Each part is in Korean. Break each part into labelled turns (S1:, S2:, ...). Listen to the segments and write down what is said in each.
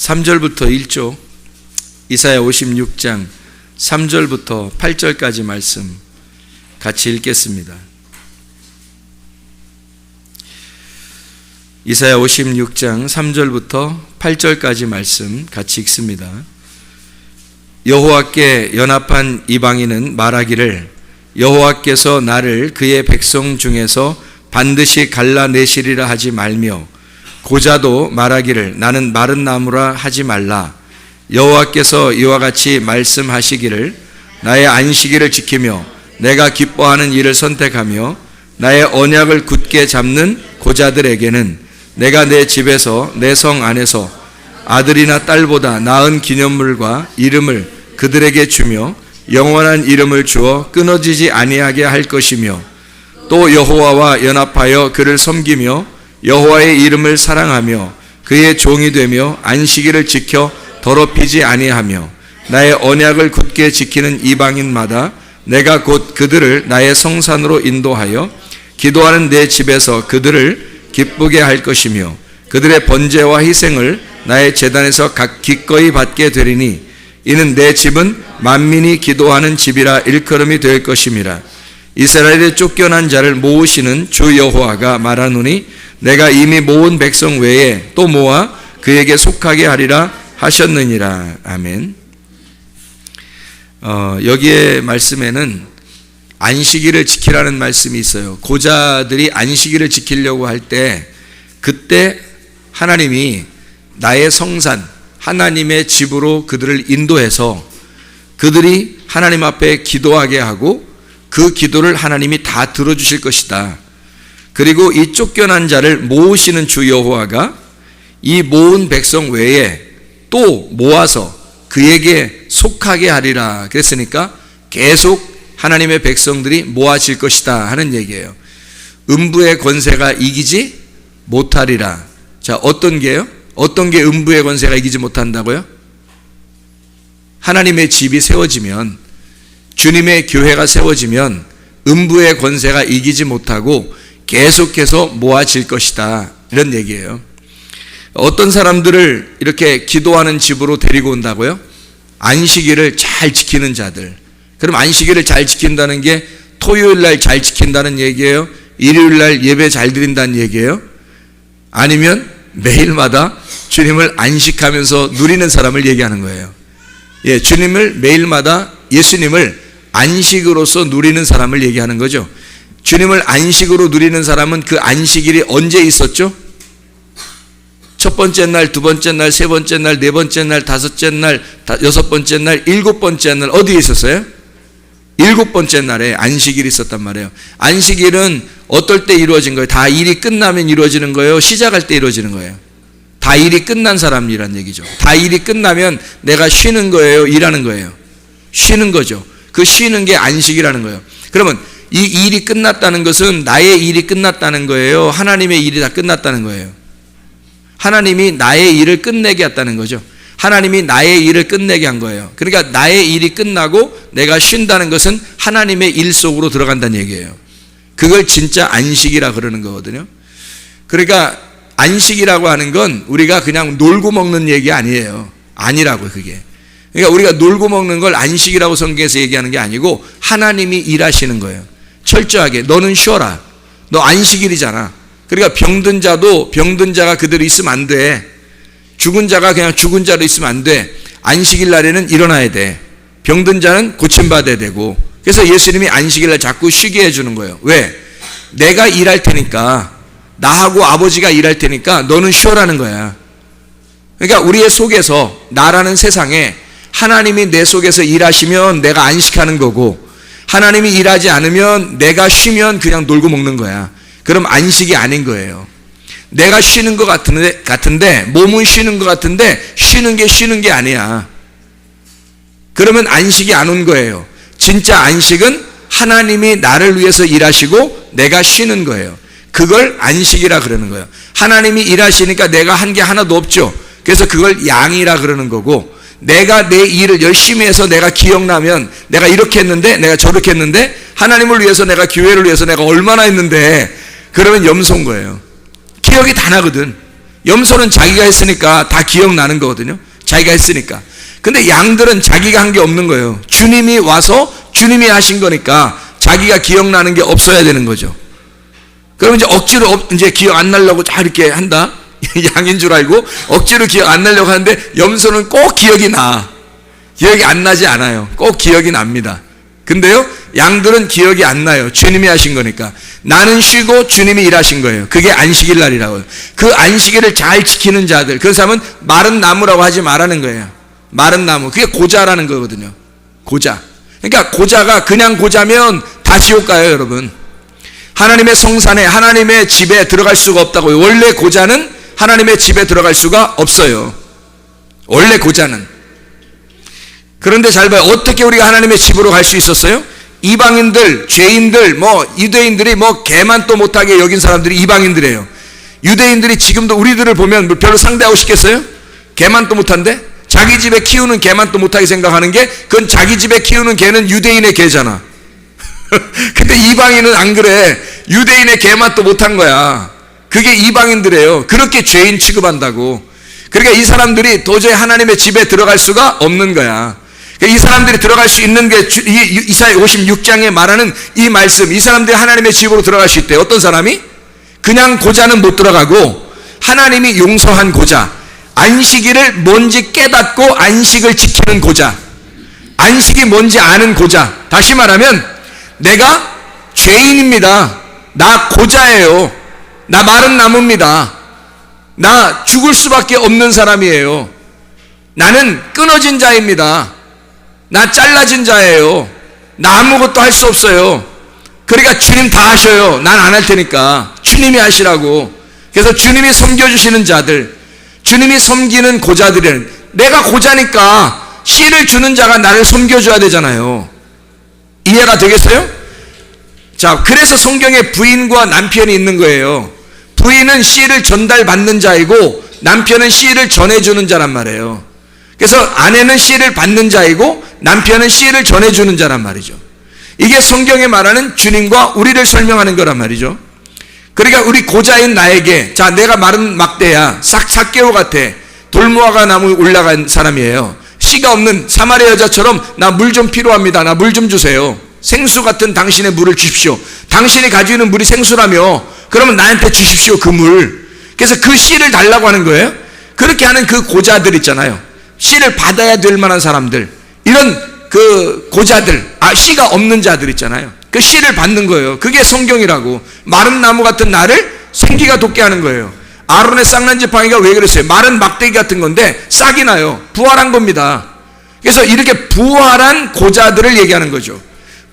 S1: 3절부터 1조, 이사야 56장 3절부터 8절까지 말씀 같이 읽겠습니다. 이사야 56장 3절부터 8절까지 말씀 같이 읽습니다. 여호와께 연합한 이방인은 말하기를 여호와께서 나를 그의 백성 중에서 반드시 갈라내시리라 하지 말며, 고자도 말하기를 나는 마른 나무라 하지 말라. 여호와께서 이와 같이 말씀하시기를 나의 안식일을 지키며 내가 기뻐하는 일을 선택하며 나의 언약을 굳게 잡는 고자들에게는 내가 내 집에서 내 성 안에서 아들이나 딸보다 나은 기념물과 이름을 그들에게 주며 영원한 이름을 주어 끊어지지 아니하게 할 것이며, 또 여호와와 연합하여 그를 섬기며 여호와의 이름을 사랑하며 그의 종이 되며 안식일을 지켜 더럽히지 아니하며 나의 언약을 굳게 지키는 이방인마다 내가 곧 그들을 나의 성산으로 인도하여 기도하는 내 집에서 그들을 기쁘게 할 것이며 그들의 번제와 희생을 나의 제단에서 기꺼이 받게 되리니 이는 내 집은 만민이 기도하는 집이라 일컬음이 될 것임이라. 이스라엘의 쫓겨난 자를 모으시는 주 여호와가 말하노니 내가 이미 모은 백성 외에 또 모아 그에게 속하게 하리라 하셨느니라. 아멘. 여기에 말씀에는 안식일을 지키라는 말씀이 있어요. 고자들이 안식일을 지키려고 할 때 그때 하나님이 나의 성산, 하나님의 집으로 그들을 인도해서 그들이 하나님 앞에 기도하게 하고 그 기도를 하나님이 다 들어주실 것이다. 그리고 이 쫓겨난 자를 모으시는 주 여호와가 이 모은 백성 외에 또 모아서 그에게 속하게 하리라 그랬으니까 계속 하나님의 백성들이 모아질 것이다 하는 얘기예요. 음부의 권세가 이기지 못하리라. 자, 어떤 게요? 어떤 게 음부의 권세가 이기지 못한다고요? 하나님의 집이 세워지면, 주님의 교회가 세워지면 음부의 권세가 이기지 못하고 계속해서 모아질 것이다 이런 얘기예요. 어떤 사람들을 이렇게 기도하는 집으로 데리고 온다고요? 안식일을 잘 지키는 자들. 그럼 안식일을 잘 지킨다는 게 토요일 날 잘 지킨다는 얘기예요? 일요일 날 예배 잘 드린다는 얘기예요? 아니면 매일마다 주님을 안식하면서 누리는 사람을 얘기하는 거예요. 예, 주님을 매일마다 예수님을 안식으로서 누리는 사람을 얘기하는 거죠. 주님을 안식으로 누리는 사람은 그 안식일이 언제 있었죠? 첫 번째 날, 두 번째 날, 세 번째 날, 네 번째 날, 다섯째 날, 여섯 번째 날, 일곱 번째 날 어디에 있었어요? 일곱 번째 날에 안식일이 있었단 말이에요. 안식일은 어떨 때 이루어진 거예요? 다 일이 끝나면 이루어지는 거예요? 시작할 때 이루어지는 거예요? 다 일이 끝난 사람이란 얘기죠. 다 일이 끝나면 내가 쉬는 거예요? 일하는 거예요? 쉬는 거죠. 그 쉬는 게 안식이라는 거예요. 그러면 이 일이 끝났다는 것은 나의 일이 끝났다는 거예요? 하나님의 일이 다 끝났다는 거예요? 하나님이 나의 일을 끝내게 했다는 거죠. 하나님이 나의 일을 끝내게 한 거예요. 그러니까 나의 일이 끝나고 내가 쉰다는 것은 하나님의 일 속으로 들어간다는 얘기예요. 그걸 진짜 안식이라 그러는 거거든요. 그러니까 안식이라고 하는 건 우리가 그냥 놀고 먹는 얘기 아니에요. 아니라고 그게. 그러니까 우리가 놀고 먹는 걸 안식이라고 성경에서 얘기하는 게 아니고 하나님이 일하시는 거예요. 철저하게 너는 쉬어라. 너 안식일이잖아. 그러니까 병든 자도 병든 자가 그대로 있으면 안 돼. 죽은 자가 그냥 죽은 자로 있으면 안 돼. 안식일 날에는 일어나야 돼. 병든 자는 고침받아야 되고. 그래서 예수님이 안식일 날 자꾸 쉬게 해주는 거예요. 왜? 내가 일할 테니까, 나하고 아버지가 일할 테니까 너는 쉬어라는 거야. 그러니까 우리의 속에서, 나라는 세상에 하나님이 내 속에서 일하시면 내가 안식하는 거고, 하나님이 일하지 않으면 내가 쉬면 그냥 놀고 먹는 거야. 그럼 안식이 아닌 거예요. 내가 쉬는 것 같은데 몸은 쉬는 것 같은데 쉬는 게 아니야. 그러면 안식이 안 온 거예요. 진짜 안식은 하나님이 나를 위해서 일하시고 내가 쉬는 거예요. 그걸 안식이라 그러는 거예요. 하나님이 일하시니까 내가 한 게 하나도 없죠. 그래서 그걸 양이라 그러는 거고, 내가 내 일을 열심히 해서 내가 기억나면 내가 이렇게 했는데 내가 저렇게 했는데 하나님을 위해서 내가 교회를 위해서 내가 얼마나 했는데 그러면 염소인 거예요. 기억이 다 나거든. 염소는 자기가 했으니까 다 기억나는 거거든요. 자기가 했으니까. 근데 양들은 자기가 한 게 없는 거예요. 주님이 와서 주님이 하신 거니까 자기가 기억나는 게 없어야 되는 거죠. 그럼 이제 억지로 이제 기억 안 나려고 다 이렇게 한다. 양인 줄 알고 억지로 기억 안 나려고 하는데 염소는 꼭 기억이 나. 기억이 안 나지 않아요. 꼭 기억이 납니다. 근데요, 양들은 기억이 안 나요. 주님이 하신 거니까. 나는 쉬고 주님이 일하신 거예요. 그게 안식일 날이라고요. 그 안식일을 잘 지키는 자들, 그 사람은 마른 나무라고 하지 말라는 거예요. 마른 나무. 그게 고자라는 거거든요. 고자. 그러니까 고자가 그냥 고자면 다 지옥 가요, 여러분. 하나님의 성산에, 하나님의 집에 들어갈 수가 없다고요. 원래 고자는 하나님의 집에 들어갈 수가 없어요. 원래 고자는. 그런데 잘 봐요. 어떻게 우리가 하나님의 집으로 갈 수 있었어요? 이방인들, 죄인들, 유대인들이 개만 또 못하게 여긴 사람들이 이방인들이에요. 유대인들이 지금도 우리들을 보면 별로 상대하고 싶겠어요? 개만 또 못한데? 자기 집에 키우는 개만 또 못하게 생각하는 게, 그건 자기 집에 키우는 개는 유대인의 개잖아. 근데 이방인은 안 그래. 유대인의 개만 또 못한 거야. 그게 이방인들이에요. 그렇게 죄인 취급한다고. 그러니까 이 사람들이 도저히 하나님의 집에 들어갈 수가 없는 거야. 이 사람들이 들어갈 수 있는 게 이사야 56장에 말하는 이 말씀. 이 사람들이 하나님의 집으로 들어갈 수 있대요. 어떤 사람이? 그냥 고자는 못 들어가고 하나님이 용서한 고자, 안식일을 뭔지 깨닫고 안식을 지키는 고자, 안식이 뭔지 아는 고자. 다시 말하면 내가 죄인입니다. 나 고자예요. 나 마른 나무입니다. 나 죽을 수밖에 없는 사람이에요. 나는 끊어진 자입니다. 나 잘라진 자예요. 나 아무것도 할 수 없어요. 그러니까 주님 다 하셔요. 난 안 할 테니까 주님이 하시라고. 그래서 주님이 섬겨주시는 자들, 주님이 섬기는 고자들은, 내가 고자니까 씨를 주는 자가 나를 섬겨줘야 되잖아요. 이해가 되겠어요? 자, 그래서 성경에 부인과 남편이 있는 거예요. 부인은 씨를 전달받는 자이고 남편은 씨를 전해주는 자란 말이에요. 그래서 아내는 씨를 받는 자이고 남편은 씨를 전해주는 자란 말이죠. 이게 성경에 말하는 주님과 우리를 설명하는 거란 말이죠. 그러니까 우리 고자인 나에게, 자, 내가 마른 막대야, 삭개오 같아, 돌무화과 나무 올라간 사람이에요. 씨가 없는 사마리아 여자처럼 나 물 좀 필요합니다. 나 물 좀 주세요. 생수 같은 당신의 물을 주십시오. 당신이 가지고 있는 물이 생수라며, 그러면 나한테 주십시오, 그 물. 그래서 그 씨를 달라고 하는 거예요. 그렇게 하는 그 고자들 있잖아요. 씨를 받아야 될 만한 사람들, 이런 그 고자들, 씨가 없는 자들 있잖아요. 그 씨를 받는 거예요. 그게 성경이라고. 마른 나무 같은 나를 생기가 돋게 하는 거예요. 아론의 쌍난지팡이가 왜 그랬어요? 마른 막대기 같은 건데 싹이 나요. 부활한 겁니다. 그래서 이렇게 부활한 고자들을 얘기하는 거죠.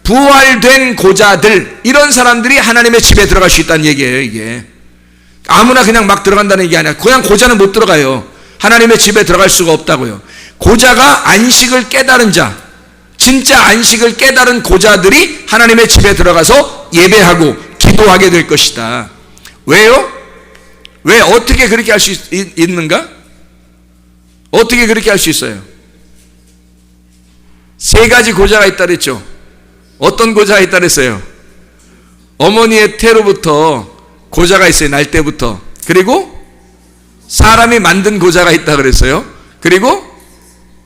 S1: 부활된 고자들, 이런 사람들이 하나님의 집에 들어갈 수 있다는 얘기예요. 이게 아무나 그냥 막 들어간다는 얘기 아니야. 그냥 고자는 못 들어가요. 하나님의 집에 들어갈 수가 없다고요. 고자가 안식을 깨달은 자, 진짜 안식을 깨달은 고자들이 하나님의 집에 들어가서 예배하고 기도하게 될 것이다. 왜요? 왜? 어떻게 그렇게 할 수 있는가? 어떻게 그렇게 할 수 있어요? 세 가지 고자가 있다 그랬죠. 어떤 고자가 있다 그랬어요? 어머니의 태로부터 고자가 있어요. 날 때부터. 그리고 사람이 만든 고자가 있다 그랬어요. 그리고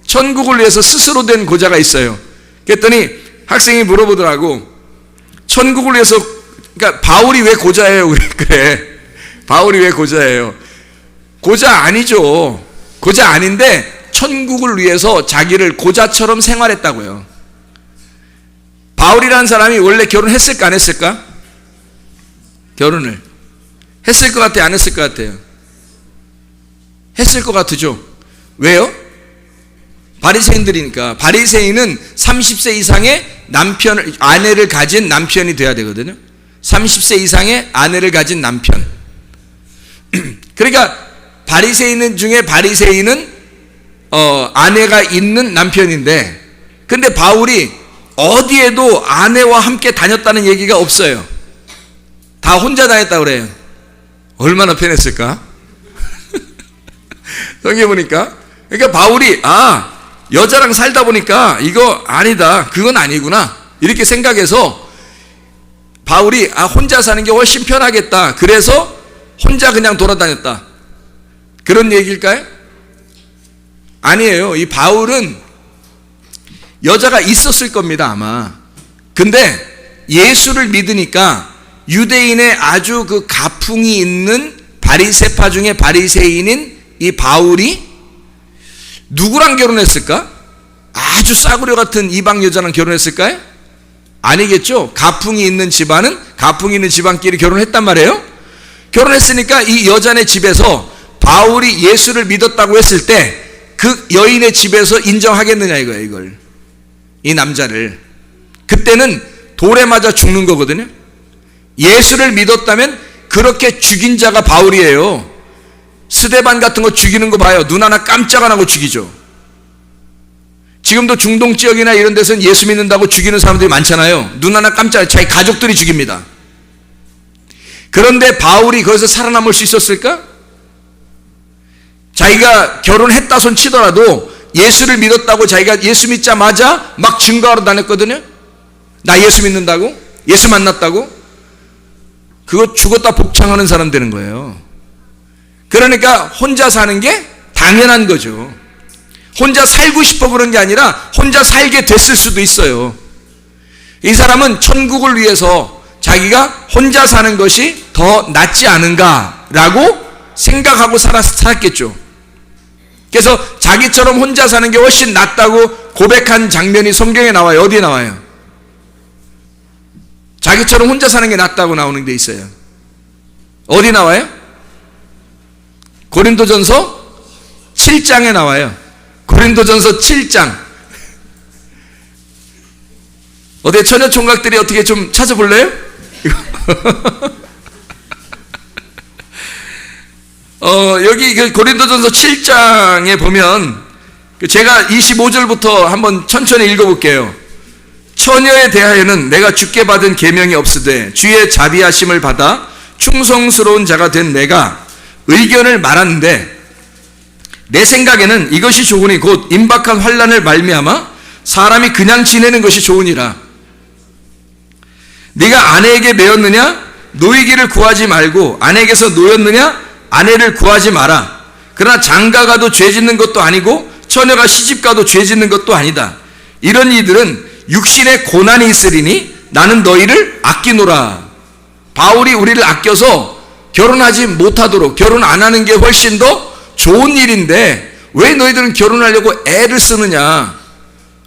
S1: 천국을 위해서 스스로 된 고자가 있어요. 그랬더니 학생이 물어보더라고. 천국을 위해서, 그러니까 바울이 왜 고자예요? 그래. 바울이 왜 고자예요? 고자 아니죠. 고자 아닌데 천국을 위해서 자기를 고자처럼 생활했다고요. 바울이라는 사람이 원래 결혼했을까 안 했을까? 결혼을 했을 것 같아요? 안 했을 것 같아요? 했을 것 같으죠. 왜요? 바리새인들이니까. 바리새인은 30세 이상의 아내를 가진 남편이 돼야 되거든요. 30세 이상의 아내를 가진 남편. 그러니까 바리새인 중에 바리새인은 아내가 있는 남편인데, 근데 바울이 어디에도 아내와 함께 다녔다는 얘기가 없어요. 다 혼자 다녔다고 그래요. 얼마나 편했을까? 성경 보니까. 그러니까 바울이 여자랑 살다 보니까 이거 아니다, 그건 아니구나, 이렇게 생각해서 바울이 혼자 사는 게 훨씬 편하겠다, 그래서 혼자 그냥 돌아다녔다. 그런 얘기일까요? 아니에요. 이 바울은 여자가 있었을 겁니다, 아마. 근데 예수를 믿으니까 유대인의 아주 그 가풍이 있는 바리새파 중에 바리새인인 이 바울이 누구랑 결혼했을까? 아주 싸구려 같은 이방 여자랑 결혼했을까요? 아니겠죠. 가풍이 있는 집안은 가풍이 있는 집안끼리 결혼했단 말이에요. 결혼했으니까 이 여자네 집에서 바울이 예수를 믿었다고 했을 때 그 여인의 집에서 인정하겠느냐 이거예요, 이걸. 이 남자를. 그때는 돌에 맞아 죽는 거거든요. 예수를 믿었다면 그렇게 죽인 자가 바울이에요. 스데반 같은 거 죽이는 거 봐요. 눈 하나 깜짝 안 하고 죽이죠. 지금도 중동 지역이나 이런 데서는 예수 믿는다고 죽이는 사람들이 많잖아요. 눈 하나 깜짝, 자기 가족들이 죽입니다. 그런데 바울이 거기서 살아남을 수 있었을까? 자기가 결혼했다 손 치더라도 예수를 믿었다고 자기가 예수 믿자마자 막 증거하러 다녔거든요. 나 예수 믿는다고? 예수 만났다고? 그거 죽었다 복창하는 사람 되는 거예요. 그러니까 혼자 사는 게 당연한 거죠. 혼자 살고 싶어 그런 게 아니라 혼자 살게 됐을 수도 있어요. 이 사람은 천국을 위해서 자기가 혼자 사는 것이 더 낫지 않은가라고 생각하고 살았겠죠. 그래서 자기처럼 혼자 사는 게 훨씬 낫다고 고백한 장면이 성경에 나와요. 어디에 나와요? 자기처럼 혼자 사는 게 낫다고 나오는 데 있어요. 어디 나와요? 고린도전서 7장에 나와요. 고린도전서 7장. 어디 처녀 총각들이 어떻게 좀 찾아볼래요? 여기 그 고린도전서 7장에 보면 제가 25절부터 한번 천천히 읽어볼게요. 처녀에 대하여는 내가 주께 받은 계명이 없으되 주의 자비하심을 받아 충성스러운 자가 된 내가 의견을 말하는데 내 생각에는 이것이 좋으니 곧 임박한 환난을 말미암아 사람이 그냥 지내는 것이 좋으니라. 네가 아내에게 매였느냐? 노이기를 구하지 말고 아내에게서 노였느냐? 아내를 구하지 마라. 그러나 장가가도 죄 짓는 것도 아니고 처녀가 시집가도 죄 짓는 것도 아니다. 이런 이들은 육신에 고난이 있으리니 나는 너희를 아끼노라. 바울이 우리를 아껴서 결혼하지 못하도록, 결혼 안 하는 게 훨씬 더 좋은 일인데 왜 너희들은 결혼하려고 애를 쓰느냐.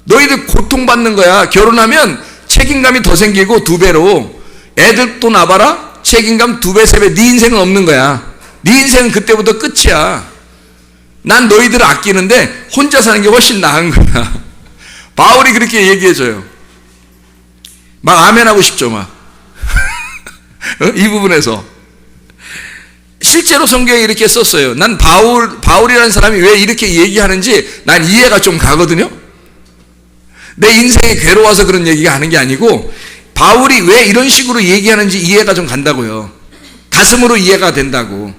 S1: 너희들 고통받는 거야. 결혼하면 책임감이 더 생기고 2배로 애들 또 낳아봐라. 책임감 2배, 3배. 네 인생은 없는 거야. 네 인생은 그때부터 끝이야. 난 너희들을 아끼는데 혼자 사는 게 훨씬 나은 거야. 바울이 그렇게 얘기해줘요. 막 아멘하고 싶죠, 막. 이 부분에서. 실제로 성경에 이렇게 썼어요. 난 바울이라는 사람이 왜 이렇게 얘기하는지 난 이해가 좀 가거든요. 내 인생이 괴로워서 그런 얘기가 하는 게 아니고 바울이 왜 이런 식으로 얘기하는지 이해가 좀 간다고요. 가슴으로 이해가 된다고.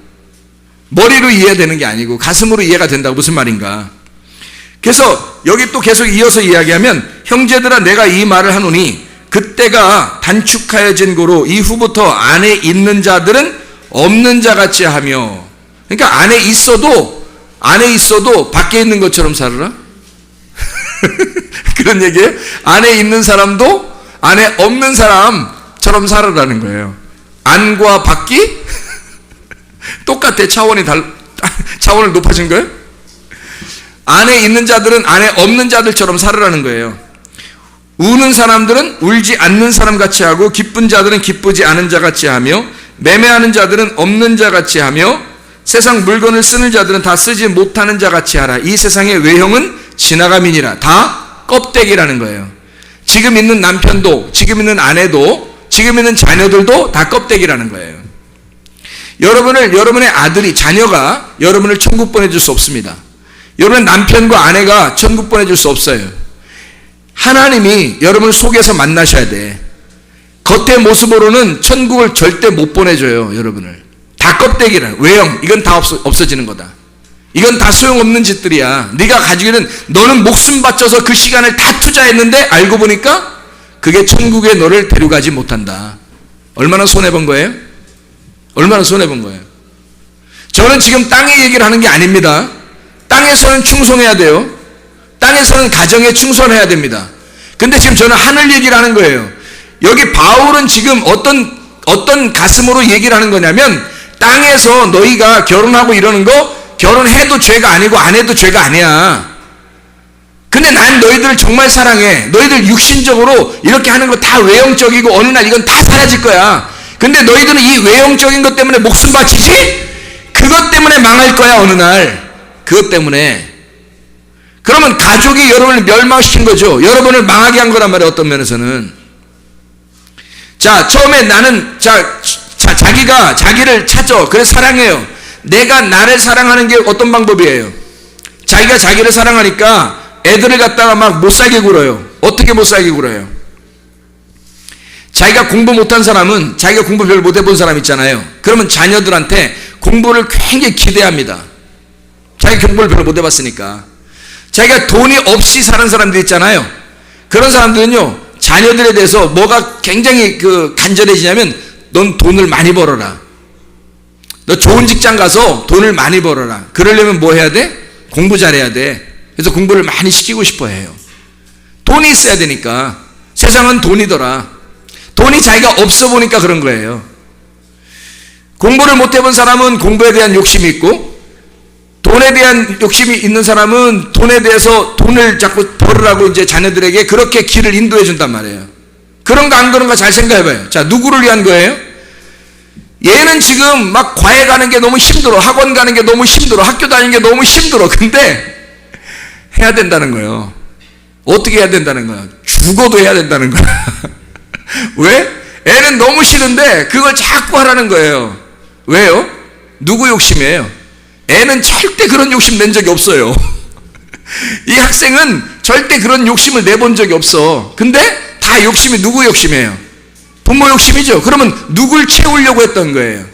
S1: 머리로 이해되는 게 아니고 가슴으로 이해가 된다고. 무슨 말인가. 그래서 여기 또 계속 이어서 이야기하면 형제들아 내가 이 말을 하노니 그때가 단축하여진 고로 이후부터 안에 있는 자들은 없는 자 같이 하며. 그러니까 안에 있어도 밖에 있는 것처럼 살아라. 그런 얘기예요. 안에 있는 사람도 안에 없는 사람처럼 살아라는 거예요. 안과 밖이 똑같아. 차원을 높아진 거예요. 안에 있는 자들은 안에 없는 자들처럼 살으라는 거예요. 우는 사람들은 울지 않는 사람 같이 하고 기쁜 자들은 기쁘지 않은 자 같이 하며 매매하는 자들은 없는 자 같이 하며 세상 물건을 쓰는 자들은 다 쓰지 못하는 자 같이 하라. 이 세상의 외형은 지나감이니라. 다 껍데기라는 거예요. 지금 있는 남편도, 지금 있는 아내도, 지금 있는 자녀들도 다 껍데기라는 거예요. 여러분의 아들이, 자녀가 여러분을 천국 보내줄 수 없습니다. 여러분의 남편과 아내가 천국 보내줄 수 없어요. 하나님이 여러분을 속에서 만나셔야 돼. 겉의 모습으로는 천국을 절대 못 보내줘요. 여러분을. 다 껍데기라. 외형. 이건 다 없어지는 거다. 이건 다 소용없는 짓들이야. 네가 가지고 있는, 너는 목숨 바쳐서 그 시간을 다 투자했는데 알고 보니까 그게 천국에 너를 데려가지 못한다. 얼마나 손해본 거예요? 얼마나 손해본 거예요? 저는 지금 땅의 얘기를 하는 게 아닙니다. 땅에서는 충성해야 돼요. 땅에서는 가정에 충성해야 됩니다. 근데 지금 저는 하늘 얘기를 하는 거예요. 여기 바울은 지금 어떤 가슴으로 얘기를 하는 거냐면, 땅에서 너희가 결혼하고 이러는 거, 결혼해도 죄가 아니고 안 해도 죄가 아니야. 근데 난 너희들을 정말 사랑해. 너희들 육신적으로 이렇게 하는 거 다 외형적이고 어느 날 이건 다 사라질 거야. 근데 너희들은 이 외형적인 것 때문에 목숨 바치지? 그것 때문에 망할 거야, 어느 날. 그것 때문에. 그러면 가족이 여러분을 멸망시킨 거죠. 여러분을 망하게 한 거란 말이에요, 어떤 면에서는. 자, 처음에 나는, 자기가 자기를 찾아. 그래서 사랑해요. 내가 나를 사랑하는 게 어떤 방법이에요? 자기가 자기를 사랑하니까 애들을 갖다가 막 못 살게 굴어요. 어떻게 못 살게 굴어요? 자기가 공부 못한 사람은, 자기가 공부 별로 못 해본 사람 있잖아요. 그러면 자녀들한테 공부를 굉장히 기대합니다. 자기 공부를 별로 못 해봤으니까. 자기가 돈이 없이 사는 사람들 있잖아요. 그런 사람들은요, 자녀들에 대해서 뭐가 굉장히 간절해지냐면, 넌 돈을 많이 벌어라. 너 좋은 직장 가서 돈을 많이 벌어라. 그러려면 뭐 해야 돼? 공부 잘해야 돼. 그래서 공부를 많이 시키고 싶어 해요. 돈이 있어야 되니까. 세상은 돈이더라. 돈이 자기가 없어 보니까 그런 거예요. 공부를 못 해본 사람은 공부에 대한 욕심이 있고, 돈에 대한 욕심이 있는 사람은 돈에 대해서 돈을 자꾸 벌으라고 이제 자녀들에게 그렇게 길을 인도해 준단 말이에요. 그런가 안 그런가 잘 생각해 봐요. 자, 누구를 위한 거예요? 얘는 지금 막 과외 가는 게 너무 힘들어. 학원 가는 게 너무 힘들어. 학교 다니는 게 너무 힘들어. 근데 해야 된다는 거예요. 어떻게 해야 된다는 거야? 죽어도 해야 된다는 거야. 왜? 애는 너무 싫은데 그걸 자꾸 하라는 거예요. 왜요? 누구 욕심이에요? 애는 절대 그런 욕심 낸 적이 없어요. 이 학생은 절대 그런 욕심을 내본 적이 없어. 근데 다 욕심이 누구 욕심이에요? 부모 욕심이죠. 그러면 누굴 채우려고 했던 거예요?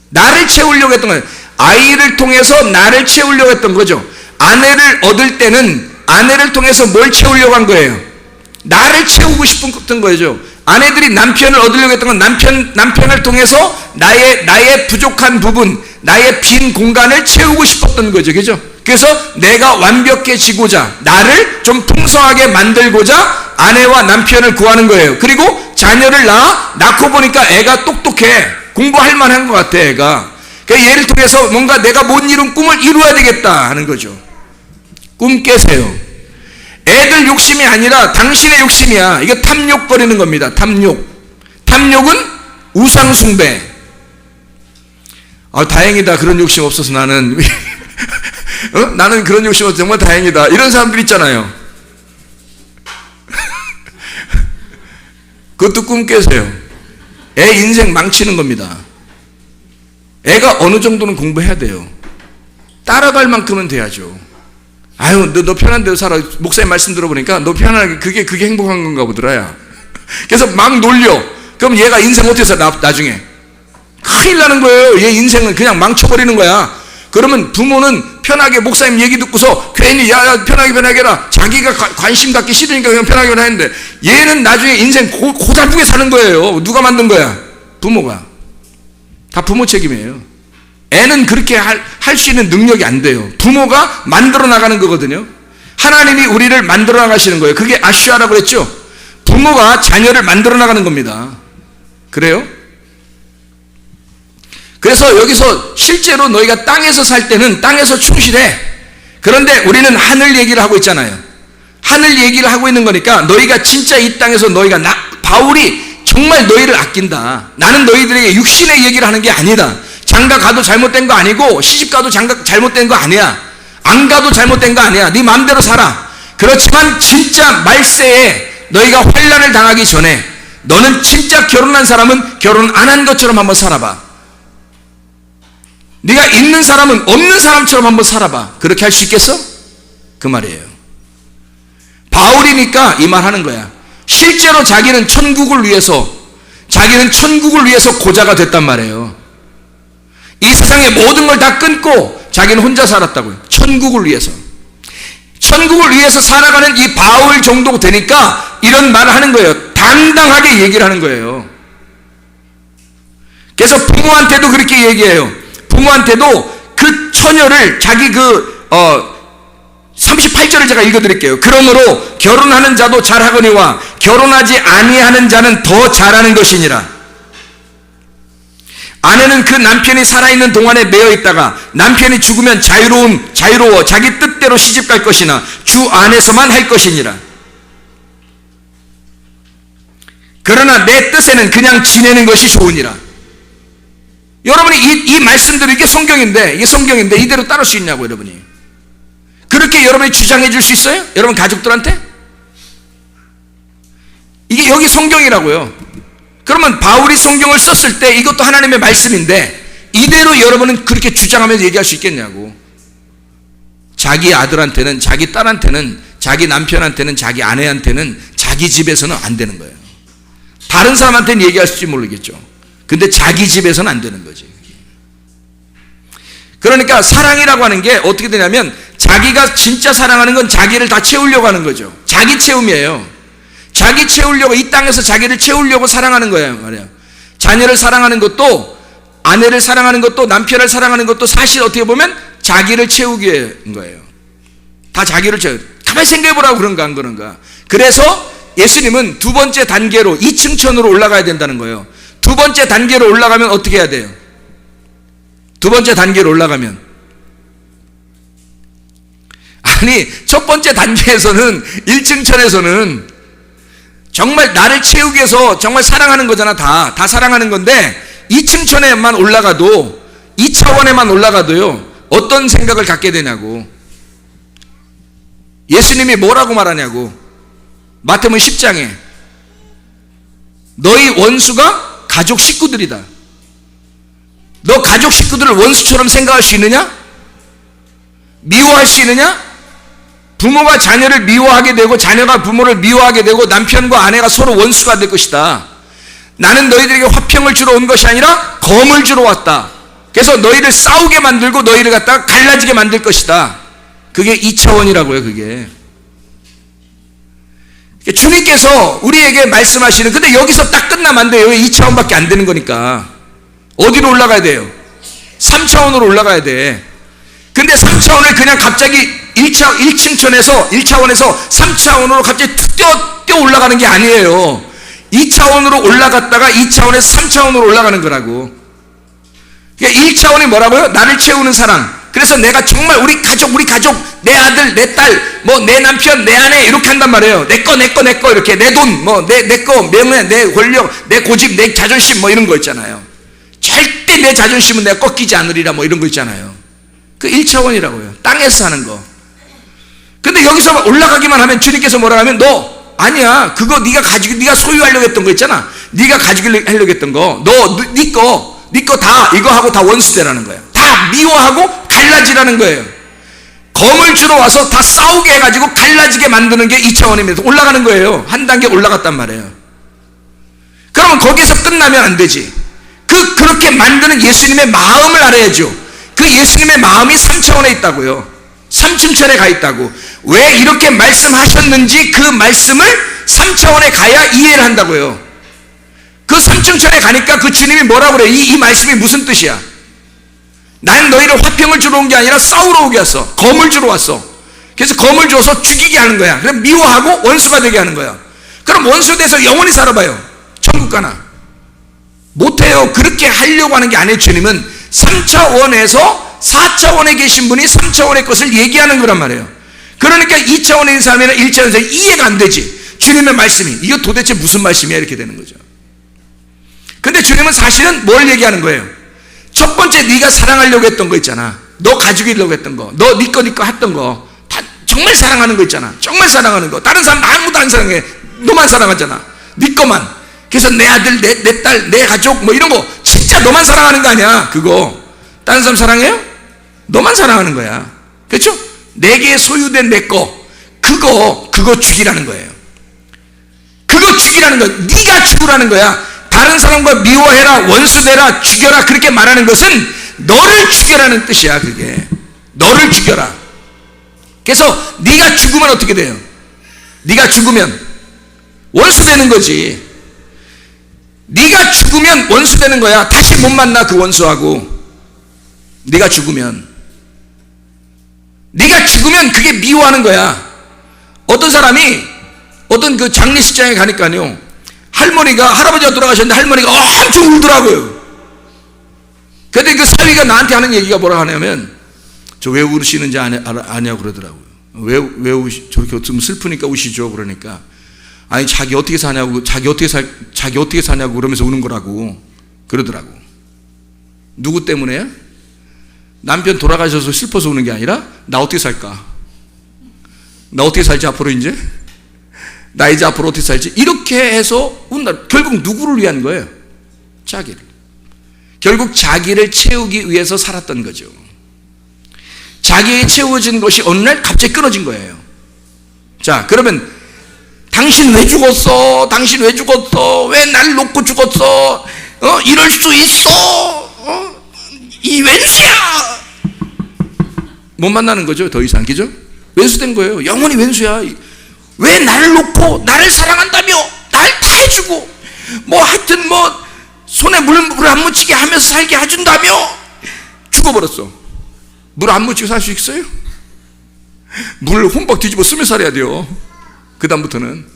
S1: 나를 채우려고 했던 거예요. 아이를 통해서 나를 채우려고 했던 거죠. 아내를 얻을 때는 아내를 통해서 뭘 채우려고 한 거예요? 나를 채우고 싶었던 거죠. 아내들이 남편을 얻으려고 했던 건 남편을 통해서 나의 부족한 부분, 나의 빈 공간을 채우고 싶었던 거죠. 그죠? 그래서 내가 완벽해지고자, 나를 좀 풍성하게 만들고자 아내와 남편을 구하는 거예요. 그리고 자녀를 낳고 보니까 애가 똑똑해. 공부할 만한 것 같아, 애가. 그러니까 얘를 통해서 뭔가 내가 못 이룬 꿈을 이루어야 되겠다 하는 거죠. 꿈 깨세요. 애들 욕심이 아니라 당신의 욕심이야. 이게 탐욕거리는 겁니다. 탐욕. 탐욕은 우상숭배. 다행이다. 그런 욕심 없어서 나는. 나는 그런 욕심 없어서 정말 다행이다. 이런 사람들 있잖아요. 그것도 꿈 깨세요. 애 인생 망치는 겁니다. 애가 어느 정도는 공부해야 돼요. 따라갈 만큼은 돼야죠. 아유, 너 편한 대로 살아. 목사님 말씀 들어보니까 너 편안하게 그게 행복한 건가 보더라야. 그래서 막 놀려. 그럼 얘가 인생 어떻게 살아? 나중에 큰일 나는 거예요. 얘 인생은 그냥 망쳐버리는 거야. 그러면 부모는 편하게 목사님 얘기 듣고서 괜히 야 편하게 해라. 자기가 관심 갖기 싫으니까 그냥 편하게 하는데 얘는 나중에 인생 고달프게 사는 거예요. 누가 만든 거야? 부모가. 다 부모 책임이에요. 애는 그렇게 할 수 있는 능력이 안 돼요. 부모가 만들어 나가는 거거든요. 하나님이 우리를 만들어 나가시는 거예요. 그게 아슈아라고 그랬죠. 부모가 자녀를 만들어 나가는 겁니다. 그래요? 그래서 여기서 실제로 너희가 땅에서 살 때는 땅에서 충실해. 그런데 우리는 하늘 얘기를 하고 있잖아요. 하늘 얘기를 하고 있는 거니까 너희가 진짜 이 땅에서 바울이 정말 너희를 아낀다. 나는 너희들에게 육신의 얘기를 하는 게 아니다. 장가 가도 잘못된 거 아니고 시집 가도 잘못된 거 아니야. 안 가도 잘못된 거 아니야. 네 마음대로 살아. 그렇지만 진짜 말세에 너희가 환난을 당하기 전에 너는 진짜 결혼한 사람은 결혼 안 한 것처럼 한번 살아봐. 네가 있는 사람은 없는 사람처럼 한번 살아봐. 그렇게 할 수 있겠어? 그 말이에요. 바울이니까 이 말 하는 거야. 실제로 자기는 천국을 위해서 고자가 됐단 말이에요. 이 세상의 모든 걸 다 끊고 자기는 혼자 살았다고요. 천국을 위해서 살아가는 이 바울 정도 되니까 이런 말을 하는 거예요. 당당하게 얘기를 하는 거예요. 그래서 부모한테도 그렇게 얘기해요. 부모한테도 그 처녀를 자기 38절을 제가 읽어드릴게요. 그러므로 결혼하는 자도 잘하거니와 결혼하지 아니하는 자는 더 잘하는 것이니라. 아내는 그 남편이 살아있는 동안에 매여 있다가 남편이 죽으면 자유로워 자기 뜻대로 시집갈 것이나 주 안에서만 할 것이니라. 그러나 내 뜻에는 그냥 지내는 것이 좋으니라. 여러분이 이 말씀들이 이게 성경인데 이대로 따를 수 있냐고 여러분이. 그렇게 여러분이 주장해 줄 수 있어요? 여러분 가족들한테? 이게 여기 성경이라고요. 그러면 바울이 성경을 썼을 때 이것도 하나님의 말씀인데 이대로 여러분은 그렇게 주장하면서 얘기할 수 있겠냐고. 자기 아들한테는, 자기 딸한테는, 자기 남편한테는, 자기 아내한테는 자기 집에서는 안 되는 거예요. 다른 사람한테는 얘기할지 모르겠죠. 근데 자기 집에서는 안 되는 거지. 그러니까 사랑이라고 하는 게 어떻게 되냐면 자기가 진짜 사랑하는 건 자기를 다 채우려고 하는 거죠. 자기 채움이에요. 자기 채우려고, 이 땅에서 자기를 채우려고 사랑하는 거예요 말이에요. 자녀를 사랑하는 것도, 아내를 사랑하는 것도, 남편을 사랑하는 것도 사실 어떻게 보면 자기를 채우기 위한 거예요. 다 자기를 채우. 가만히 생각해보라고. 그런가 안 그런가. 그래서 예수님은 두 번째 단계로 2층천으로 올라가야 된다는 거예요. 두 번째 단계로 올라가면 어떻게 해야 돼요? 두 번째 단계로 올라가면, 아니 첫 번째 단계에서는 1층천에서는 정말 나를 채우기 위해서 정말 사랑하는 거잖아. 다 사랑하는 건데 2층천에만 올라가도, 2차원에만 올라가도요 어떤 생각을 갖게 되냐고. 예수님이 뭐라고 말하냐고. 마태복음 10장에 너희 원수가 가족 식구들이다. 너 가족 식구들을 원수처럼 생각할 수 있느냐? 미워할 수 있느냐? 부모가 자녀를 미워하게 되고 자녀가 부모를 미워하게 되고 남편과 아내가 서로 원수가 될 것이다. 나는 너희들에게 화평을 주러 온 것이 아니라 검을 주러 왔다. 그래서 너희를 싸우게 만들고 너희를 갖다가 갈라지게 만들 것이다. 그게 2차원이라고요. 그게 주님께서 우리에게 말씀하시는, 근데 여기서 딱 끝나면 안 돼요. 2차원밖에 안 되는 거니까. 어디로 올라가야 돼요? 3차원으로 올라가야 돼. 근데 3차원을 그냥 갑자기 1층천에서 1차원에서 3차원으로 갑자기 뛰어 올라가는 게 아니에요. 2차원으로 올라갔다가 2차원에서 3차원으로 올라가는 거라고. 그러니까 1차원이 뭐라고요? 나를 채우는 사랑. 그래서 내가 정말 우리 가족, 내 아들, 내 딸, 뭐 내 남편, 내 아내 이렇게 한단 말이에요. 내 거 이렇게, 내 돈, 뭐 내 거, 명예, 내 권력, 내 고집, 내 자존심 뭐 이런 거 있잖아요. 절대 내 자존심은 내가 꺾이지 않으리라 뭐 이런 거 있잖아요. 그 1차원이라고요. 땅에서 사는 거. 근데 여기서 올라가기만 하면 주님께서 뭐라 하면 너 아니야. 그거 네가 소유하려고 했던 거 있잖아. 네가 가지려고 했던 거. 네 거 다 이거 하고 다 원수되라는 거야. 다 미워하고 갈라지라는 거예요. 검을 주러 와서 다 싸우게 해가지고 갈라지게 만드는 게 2차원입니다. 올라가는 거예요. 한 단계 올라갔단 말이에요. 그러면 거기서 끝나면 안 되지. 그렇게 만드는 예수님의 마음을 알아야죠. 그 예수님의 마음이 3차원에 있다고요. 3층천에 가 있다고. 왜 이렇게 말씀하셨는지 그 말씀을 3차원에 가야 이해를 한다고요. 그 3층천에 가니까 그 주님이 뭐라고 그래? 이 말씀이 무슨 뜻이야? 난 너희를 화평을 주러 온 게 아니라 싸우러 오게 왔어. 검을 주러 왔어. 그래서 검을 줘서 죽이게 하는 거야. 그럼 미워하고 원수가 되게 하는 거야. 그럼 원수 돼서 영원히 살아봐요. 천국 가나? 못해요. 그렇게 하려고 하는 게 아니에요. 주님은 3차원에서 4차원에 계신 분이 3차원의 것을 얘기하는 거란 말이에요. 그러니까 2차원에 있는 사람이나 1차원에서 이해가 안 되지. 주님의 말씀이 이거 도대체 무슨 말씀이야 이렇게 되는 거죠. 근데 주님은 사실은 뭘 얘기하는 거예요? 첫 번째 네가 사랑하려고 했던 거 있잖아. 너 가지려고 했던 거, 너 네 거 했던 거, 다 정말 사랑하는 거 있잖아. 정말 사랑하는 거. 다른 사람 아무도 안 사랑해. 너만 사랑하잖아. 네 거만. 그래서 내 아들, 내 딸, 내 가족 뭐 이런 거 진짜 너만 사랑하는 거 아니야. 그거 다른 사람 사랑해요? 너만 사랑하는 거야. 그렇죠? 내게 소유된 내 거, 그거 죽이라는 거예요. 그거 죽이라는 거야. 네가 죽으라는 거야. 다른 사람과 미워해라, 원수되라, 죽여라 그렇게 말하는 것은 너를 죽여라는 뜻이야. 그게 너를 죽여라. 그래서 네가 죽으면 어떻게 돼요? 네가 죽으면 원수 되는 거지. 네가 죽으면 원수 되는 거야. 다시 못 만나 그 원수하고. 네가 죽으면 그게 미워하는 거야. 어떤 사람이 어떤 그 장례식장에 가니까요, 할아버지가 돌아가셨는데 할머니가 엄청 울더라고요. 근데 그 사위가 나한테 하는 얘기가 뭐라 하냐면, 저 왜 우시는지 아냐고 그러더라고요. 왜 저렇게 좀 슬프니까 우시죠? 그러니까, 아니 자기 어떻게 사냐고 그러면서 우는 거라고 그러더라고. 누구 때문에요? 남편 돌아가셔서 슬퍼서 우는 게 아니라 나 어떻게 살까? 나 어떻게 살지 앞으로 이제? 나 이제 앞으로 어떻게 살지? 이렇게 해서 운다. 결국 누구를 위한 거예요? 자기를. 결국 자기를 채우기 위해서 살았던 거죠. 자기에 채워진 것이 어느 날 갑자기 끊어진 거예요. 자, 그러면 당신 왜 죽었어? 당신 왜 죽었어? 왜 날 놓고 죽었어? 이럴 수 있어? 이 왼수야! 못 만나는 거죠, 더 이상. 그죠? 왼수된 거예요. 영원히 왼수야. 왜 나를 놓고 나를 사랑한다며 날 다 해주고 하여튼 손에 물 안 묻히게 하면서 살게 해준다며 죽어버렸어. 물 안 묻히고 살 수 있어요? 물 흠뻑 뒤집어 쓰며 살아야 돼요. 그 다음부터는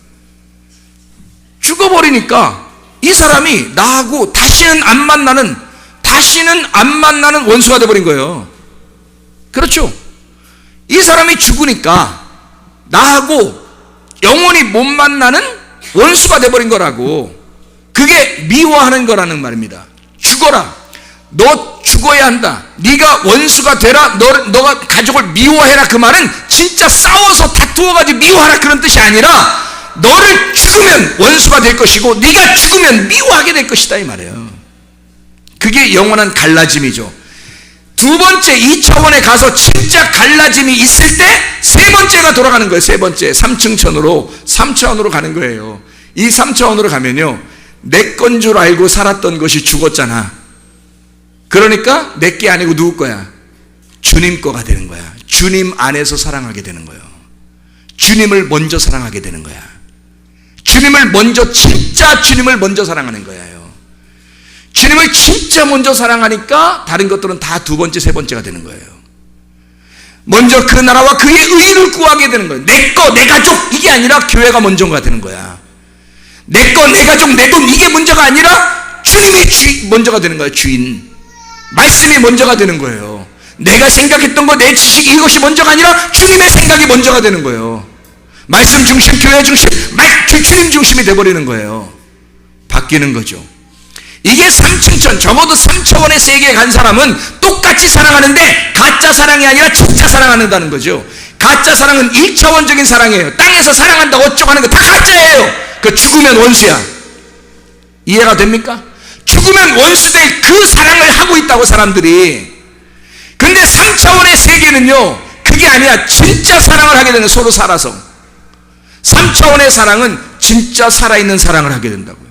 S1: 죽어버리니까 이 사람이 나하고 다시는 안 만나는 원수가 돼버린 거예요. 그렇죠? 이 사람이 죽으니까 나하고 영원히 못 만나는 원수가 돼버린 거라고. 그게 미워하는 거라는 말입니다. 죽어라. 너 죽어야 한다. 네가 원수가 되라. 너가 가족을 미워해라. 그 말은 진짜 싸워서 다투어가지고 미워하라 그런 뜻이 아니라, 너를 죽으면 원수가 될 것이고 네가 죽으면 미워하게 될 것이다 이 말이에요. 그게 영원한 갈라짐이죠. 두 번째 2차원에 가서 진짜 갈라짐이 있을 때 세 번째가 돌아가는 거예요. 세 번째 3차원으로 가는 거예요. 이 3차원으로 가면요, 내 건 줄 알고 살았던 것이 죽었잖아. 그러니까 내 게 아니고 누구 거야? 주님 거가 되는 거야. 주님 안에서 사랑하게 되는 거예요. 주님을 먼저 사랑하게 되는 거야. 진짜 주님을 먼저 사랑하는 거예요. 주님을 진짜 먼저 사랑하니까 다른 것들은 다 두 번째, 세 번째가 되는 거예요. 먼저 그 나라와 그의 의를 구하게 되는 거예요. 내 거, 내 가족, 이게 아니라 교회가 먼저가 되는 거야. 내 거, 내 가족, 내 돈, 이게 먼저가 아니라 주님이 먼저가 되는 거예요. 주인. 말씀이 먼저가 되는 거예요. 내가 생각했던 거, 내 지식, 이것이 먼저가 아니라 주님의 생각이 먼저가 되는 거예요. 말씀 중심, 교회 중심, 주님 중심이 돼버리는 거예요. 바뀌는 거죠. 이게 3층천, 적어도 3차원의 세계에 간 사람은 똑같이 사랑하는데 가짜 사랑이 아니라 진짜 사랑한다는 거죠. 가짜 사랑은 1차원적인 사랑이에요. 땅에서 사랑한다 어쩌고 하는 거 다 가짜예요. 그 죽으면 원수야. 이해가 됩니까? 죽으면 원수될 그 사랑을 하고 있다고 사람들이. 근데 3차원의 세계는요, 그게 아니야. 진짜 사랑을 하게 되는, 서로 살아서. 3차원의 사랑은 진짜 살아있는 사랑을 하게 된다고요.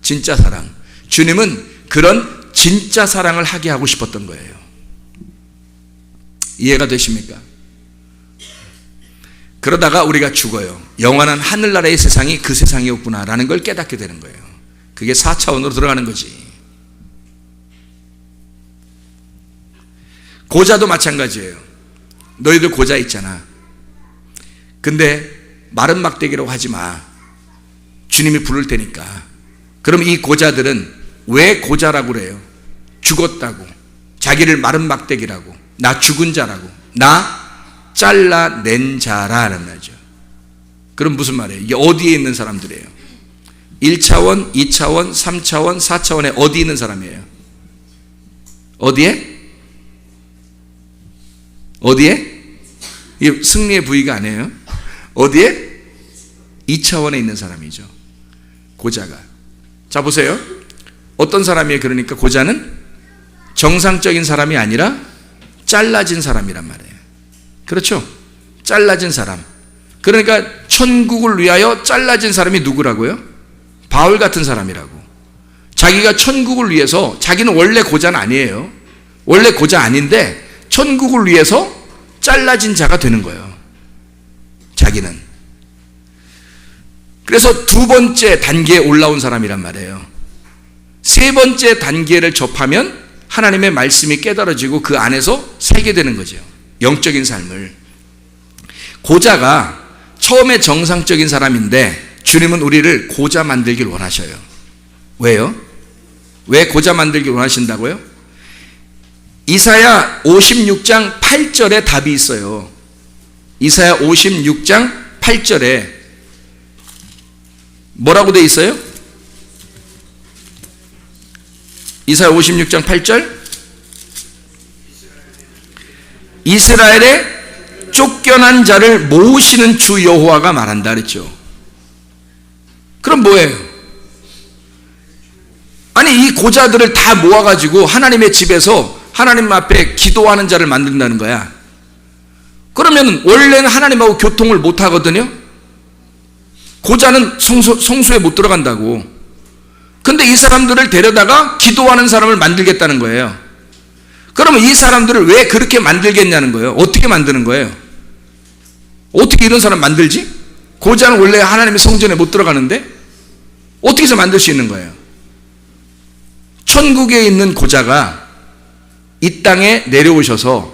S1: 진짜 사랑. 주님은 그런 진짜 사랑을 하게 하고 싶었던 거예요. 이해가 되십니까? 그러다가 우리가 죽어요. 영원한 하늘나라의 세상이 그 세상이었구나라는 걸 깨닫게 되는 거예요. 그게 4차원으로 들어가는 거지. 고자도 마찬가지예요. 너희들 고자 있잖아. 근데 마른 막대기라고 하지 마. 주님이 부를 테니까. 그럼 이 고자들은 왜 고자라고 그래요? 죽었다고. 자기를 마른 막대기라고. 나 죽은 자라고. 나 잘라낸 자라는 말이죠. 그럼 무슨 말이에요? 이게 어디에 있는 사람들이에요? 1차원, 2차원, 3차원, 4차원에 어디 있는 사람이에요? 어디에? 어디에? 이게 승리의 부위가 아니에요. 어디에? 2차원에 있는 사람이죠. 고자가. 자, 보세요. 어떤 사람이에요? 그러니까 고자는 정상적인 사람이 아니라 잘라진 사람이란 말이에요. 그렇죠? 잘라진 사람. 그러니까 천국을 위하여 잘라진 사람이 누구라고요? 바울 같은 사람이라고. 자기가 천국을 위해서, 자기는 원래 고자는 아니에요. 원래 고자 아닌데 천국을 위해서 잘라진 자가 되는 거예요. 자기는. 그래서 두 번째 단계에 올라온 사람이란 말이에요. 세 번째 단계를 접하면 하나님의 말씀이 깨달아지고 그 안에서 살게 되는 거죠. 영적인 삶을. 고자가 처음에 정상적인 사람인데 주님은 우리를 고자 만들길 원하셔요. 왜요? 왜 고자 만들길 원하신다고요? 이사야 56장 8절에 답이 있어요. 이사야 56장 8절에 뭐라고 돼 있어요? 이사야 56장 8절, 이스라엘의 쫓겨난 자를 모으시는 주 여호와가 말한다 그랬죠. 그럼 뭐예요? 아니 이 고자들을 다 모아가지고 하나님의 집에서 하나님 앞에 기도하는 자를 만든다는 거야. 그러면 원래는 하나님하고 교통을 못 하거든요. 고자는 성소에 못 들어간다고. 근데 이 사람들을 데려다가 기도하는 사람을 만들겠다는 거예요. 그러면 이 사람들을 왜 그렇게 만들겠냐는 거예요. 어떻게 만드는 거예요? 어떻게 이런 사람 만들지? 고자는 원래 하나님의 성전에 못 들어가는데 어떻게 해서 만들 수 있는 거예요? 천국에 있는 고자가 이 땅에 내려오셔서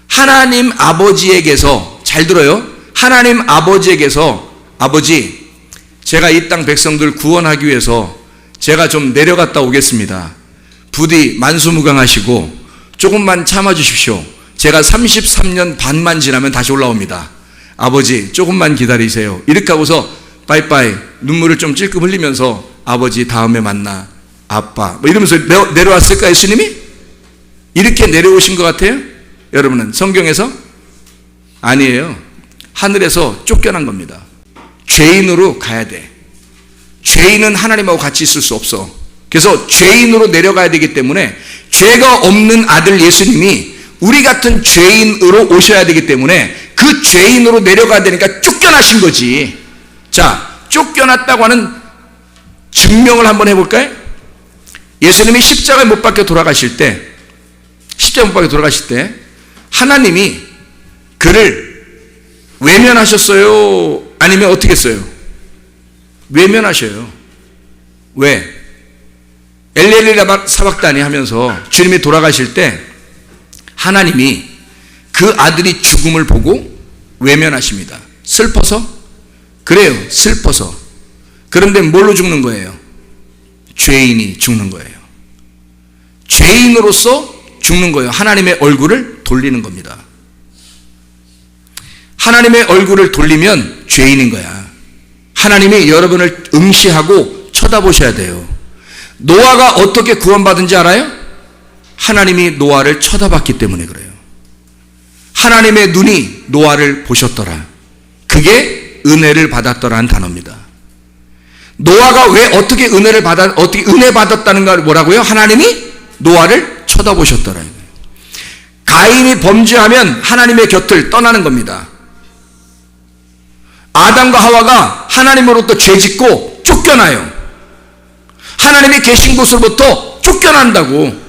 S1: 하나님 아버지에게서, 잘 들어요, 하나님 아버지에게서 아버지, 제가 이 땅 백성들 구원하기 위해서 제가 좀 내려갔다 오겠습니다. 부디 만수무강하시고 조금만 참아주십시오. 제가 33년 반만 지나면 다시 올라옵니다. 아버지 조금만 기다리세요. 이렇게 하고서 빠이빠이 눈물을 좀 찔끔 흘리면서 아버지 다음에 만나 아빠 뭐 이러면서 내려왔을까 예수님이? 이렇게 내려오신 것 같아요? 여러분은 성경에서? 아니에요. 하늘에서 쫓겨난 겁니다. 죄인으로 가야 돼. 죄인은 하나님하고 같이 있을 수 없어. 그래서 죄인으로 내려가야 되기 때문에 죄가 없는 아들 예수님이 우리 같은 죄인으로 오셔야 되기 때문에 그 죄인으로 내려가야 되니까 쫓겨나신 거지. 자, 쫓겨났다고 하는 증명을 한번 해볼까요? 예수님이 십자가에 못 박혀 돌아가실 때, 십자가에 못 박혀 돌아가실 때 하나님이 그를 외면하셨어요? 아니면 어떻게 했어요? 외면하셔요. 왜? 엘리엘리 사박다니 하면서 주님이 돌아가실 때 하나님이 그 아들이 죽음을 보고 외면하십니다. 슬퍼서? 그래요. 슬퍼서. 그런데 뭘로 죽는 거예요? 죄인이 죽는 거예요. 죄인으로서 죽는 거예요. 하나님의 얼굴을 돌리는 겁니다. 하나님의 얼굴을 돌리면 죄인인 거야. 하나님이 여러분을 응시하고 쳐다보셔야 돼요. 노아가 어떻게 구원받은지 알아요? 하나님이 노아를 쳐다봤기 때문에 그래요. 하나님의 눈이 노아를 보셨더라. 그게 은혜를 받았더라는 단어입니다. 노아가 왜 어떻게 은혜 받았다는 걸 뭐라고요? 하나님이 노아를 쳐다보셨더라. 가인이 범죄하면 하나님의 곁을 떠나는 겁니다. 아담과 하와가 하나님으로부터 죄짓고 쫓겨나요. 하나님이 계신 곳으로부터 쫓겨난다고.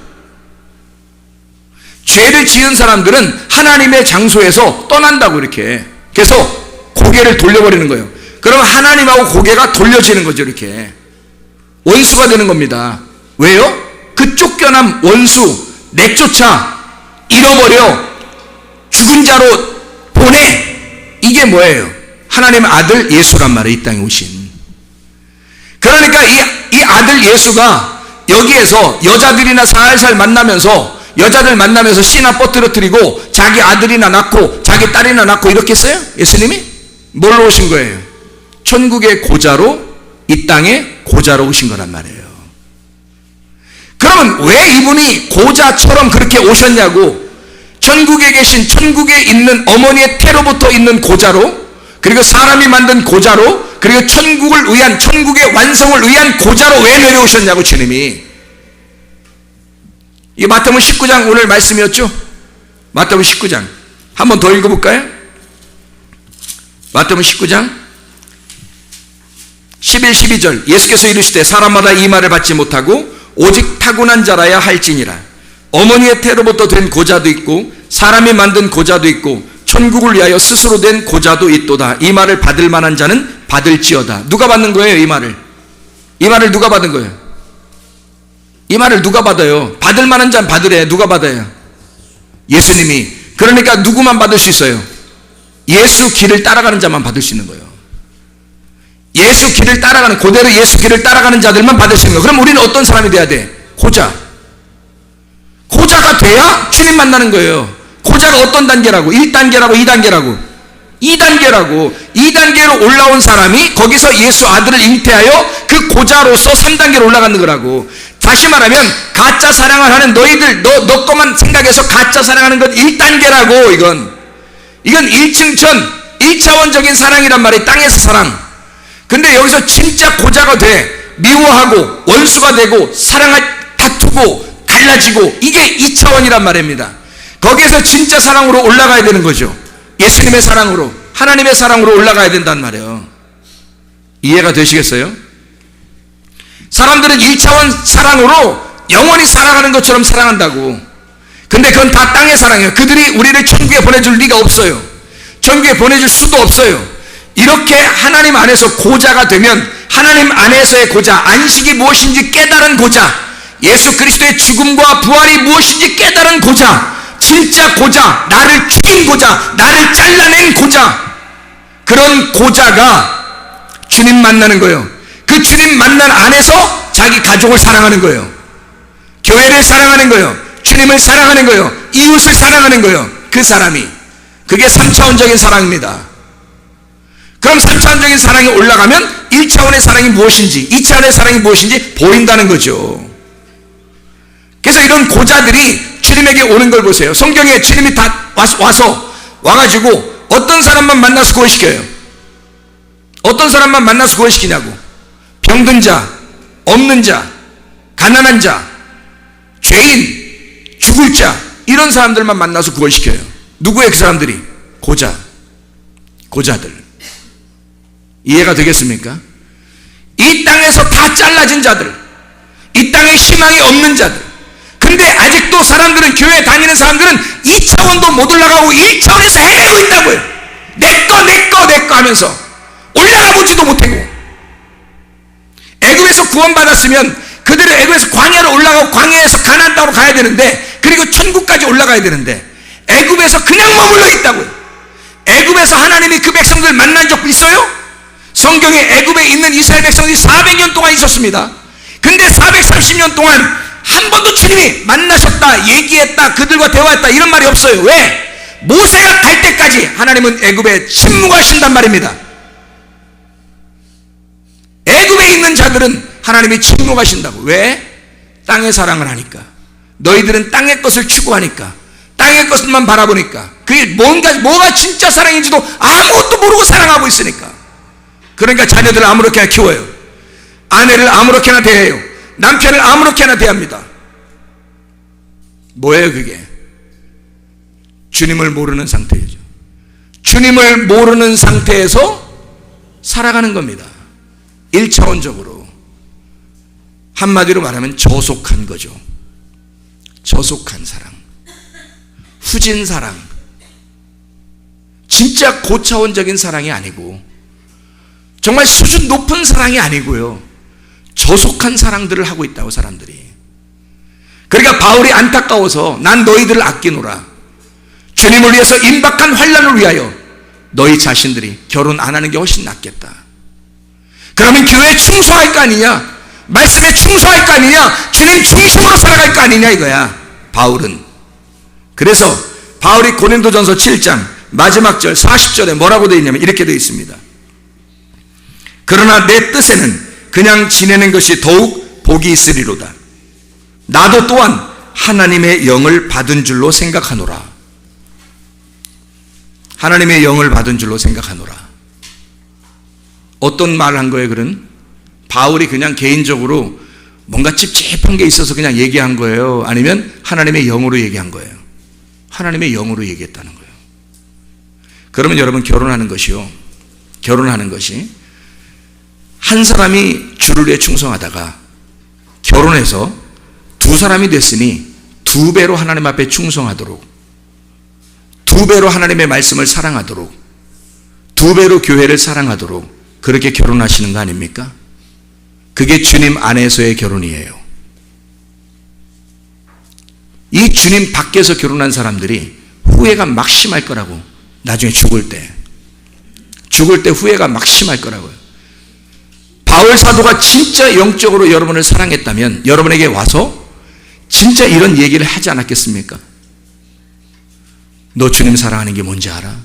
S1: 죄를 지은 사람들은 하나님의 장소에서 떠난다고 이렇게. 그래서 고개를 돌려버리는 거예요. 그럼 하나님하고 고개가 돌려지는 거죠. 이렇게 원수가 되는 겁니다. 왜요? 그 쫓겨난 원수 내쫓아 잃어버려 죽은 자로 보내. 이게 뭐예요? 하나님의 아들 예수란 말이에요. 이 땅에 오신. 그러니까 이 아들 예수가 여기에서 여자들이나 살살 만나면서 여자들 만나면서 씨나 뻗뜨려뜨리고 자기 아들이나 낳고 자기 딸이나 낳고 이렇게 했어요? 예수님이? 뭘로 오신 거예요? 천국의 고자로 이 땅에 고자로 오신 거란 말이에요. 그러면 왜 이분이 고자처럼 그렇게 오셨냐고. 천국에 계신, 천국에 있는 어머니의 태로부터 있는 고자로, 그리고 사람이 만든 고자로, 그리고 천국을 위한, 천국의 완성을 위한 고자로 왜 내려오셨냐고 주님이. 이 마태복음 19장 오늘 말씀이었죠? 마태복음 19장 한 번 더 읽어볼까요? 마태복음 19장 11, 12절 예수께서 이르시되 사람마다 이 말을 받지 못하고 오직 타고난 자라야 할지니라. 어머니의 태로부터 된 고자도 있고 사람이 만든 고자도 있고 천국을 위하여 스스로 된 고자도 있도다. 이 말을 받을 만한 자는 받을지어다. 누가 받는 거예요? 이 말을 누가 받은 거예요? 이 말을 누가 받아요? 받을 만한 자는 받으래. 누가 받아요? 예수님이. 그러니까 누구만 받을 수 있어요? 예수 길을 따라가는 자만 받을 수 있는 거예요. 예수 길을 따라가는, 그대로 예수 길을 따라가는 자들만 받을 수 있는 거예요. 그럼 우리는 어떤 사람이 돼야 돼? 고자. 고자가 돼야 주님 만나는 거예요. 고자가 어떤 단계라고? 1단계라고 2단계라고? 2단계로 올라온 사람이 거기서 예수 아들을 잉태하여 그 고자로서 3단계로 올라가는 거라고. 다시 말하면 가짜 사랑을 하는 너희들, 너 것만 생각해서 가짜 사랑하는 건 1단계라고. 이건 1층천 1차원적인 사랑이란 말이에요. 땅에서 사랑. 근데 여기서 진짜 고자가 돼 미워하고 원수가 되고 다투고 갈라지고, 이게 2차원이란 말입니다. 거기에서 진짜 사랑으로 올라가야 되는 거죠. 예수님의 사랑으로, 하나님의 사랑으로 올라가야 된단 말이에요. 이해가 되시겠어요? 사람들은 1차원 사랑으로 영원히 사랑하는 것처럼 사랑한다고. 근데 그건 다 땅의 사랑이에요. 그들이 우리를 천국에 보내줄 리가 없어요. 천국에 보내줄 수도 없어요. 이렇게 하나님 안에서 고자가 되면, 하나님 안에서의 고자, 안식이 무엇인지 깨달은 고자, 예수 그리스도의 죽음과 부활이 무엇인지 깨달은 고자, 진짜 고자, 나를 죽인 고자, 나를 잘라낸 고자, 그런 고자가 주님 만나는 거예요. 그 주님 만난 안에서 자기 가족을 사랑하는 거예요. 교회를 사랑하는 거예요. 주님을 사랑하는 거예요. 이웃을 사랑하는 거예요. 그 사람이. 그게 3차원적인 사랑입니다. 그럼 3차원적인 사랑이 올라가면 1차원의 사랑이 무엇인지, 2차원의 사랑이 무엇인지 보인다는 거죠. 그래서 이런 고자들이 주님에게 오는 걸 보세요. 성경에 주님이 다 와가지고 어떤 사람만 만나서 구원시켜요? 어떤 사람만 만나서 구원시키냐고? 병든 자, 없는 자, 가난한 자, 죄인, 죽을 자, 이런 사람들만 만나서 구원시켜요. 누구예요 그 사람들이? 고자들. 이해가 되겠습니까? 이 땅에서 다 잘라진 자들, 이 땅에 희망이 없는 자들. 근데 아직도 사람들은, 교회 다니는 사람들은 2차원도 못 올라가고 1차원에서 헤매고 있다고요. 내꺼 하면서 올라가 보지도 못하고. 애굽에서 구원받았으면 그들은 애굽에서 광야로 올라가고 광야에서 가나안 땅으로 가야 되는데, 그리고 천국까지 올라가야 되는데 애굽에서 그냥 머물러 있다고요. 애굽에서 하나님이 그 백성들 만난 적 있어요? 성경에 애굽에 있는 이스라엘 백성들이 400년 동안 있었습니다. 근데 430년 동안 한 번도 주님이 만나셨다, 얘기했다, 그들과 대화했다, 이런 말이 없어요. 왜? 모세가 갈 때까지 하나님은 애굽에 침묵하신단 말입니다. 애굽에 있는 자들은 하나님이 침묵하신다고. 왜? 땅의 사랑을 하니까. 너희들은 땅의 것을 추구하니까, 땅의 것만 바라보니까, 그게 뭐가 진짜 사랑인지도 아무것도 모르고 사랑하고 있으니까. 그러니까 자녀들을 아무렇게나 키워요. 아내를 아무렇게나 대해요. 남편을 아무렇게나 대합니다. 뭐예요 그게? 주님을 모르는 상태죠. 주님을 모르는 상태에서 살아가는 겁니다. 1차원적으로. 한마디로 말하면 저속한 거죠. 저속한 사랑, 후진 사랑. 진짜 고차원적인 사랑이 아니고, 정말 수준 높은 사랑이 아니고요, 저속한 사랑들을 하고 있다고 사람들이. 그러니까 바울이 안타까워서 난 너희들을 아끼노라. 주님을 위해서 임박한 환난을 위하여 너희 자신들이 결혼 안 하는 게 훨씬 낫겠다. 그러면 교회에 충성할 거 아니냐? 말씀에 충성할 거 아니냐? 주님 중심으로 살아갈 거 아니냐 이거야 바울은. 그래서 바울이 고린도전서 7장 마지막 절 40절에 뭐라고 되어 있냐면 이렇게 되어 있습니다. 그러나 내 뜻에는 그냥 지내는 것이 더욱 복이 있으리로다. 나도 또한 하나님의 영을 받은 줄로 생각하노라. 하나님의 영을 받은 줄로 생각하노라. 어떤 말을 한 거예요 그는? 바울이 그냥 개인적으로 뭔가 찝찝한 게 있어서 그냥 얘기한 거예요? 아니면 하나님의 영으로 얘기한 거예요? 하나님의 영으로 얘기했다는 거예요. 그러면 여러분 결혼하는 것이 한 사람이 주를 위해 충성하다가 결혼해서 두 사람이 됐으니 두 배로 하나님 앞에 충성하도록, 두 배로 하나님의 말씀을 사랑하도록, 두 배로 교회를 사랑하도록 그렇게 결혼하시는 거 아닙니까? 그게 주님 안에서의 결혼이에요. 이 주님 밖에서 결혼한 사람들이 후회가 막 심할 거라고. 나중에 죽을 때 후회가 막 심할 거라고요. 바울 사도가 진짜 영적으로 여러분을 사랑했다면 여러분에게 와서 진짜 이런 얘기를 하지 않았겠습니까? 너 주님 사랑하는 게 뭔지 알아?